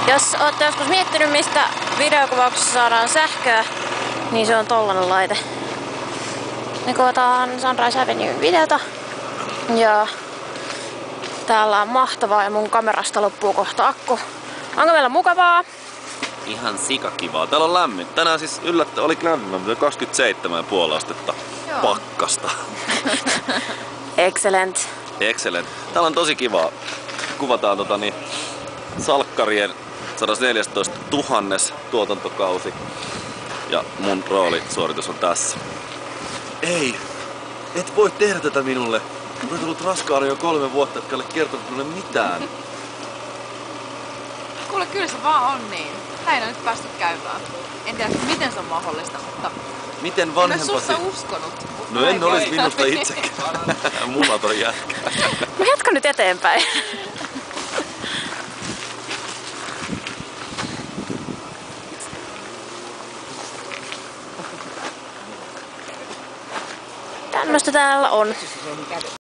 Jos ootte joskus miettinyt, mistä videokuvauksessa saadaan sähköä, niin se on tollanen laite. Me kuvataan Sunrise Avenuen videota. Ja täällä on mahtavaa ja mun kamerasta loppuu kohta akku. Onko meillä mukavaa? Ihan sikakivaa. Täällä on lämmin. Tänään siis oli lämmin, 27,5 astetta pakkasta. Excellent. Excellent. Täällä on tosi kivaa. Kuvataan salkkarien 114 000 tuotantokausi. Ja mun roolisuoritus on tässä. Ei! Et voi tehdä tätä minulle! Olet ollut raskaana jo 3 vuotta, etkä ole kertonut minulle mitään. Kuule, kyllä se vaan on niin. Näin on nyt päästy käymään. En tiedä, miten se on mahdollista, mutta miten vanhempasi? en ole susta uskonut. No en olisi minusta itsekään. Mullaton jätkä. Mä jatkan nyt eteenpäin. Tämmöstä täällä on.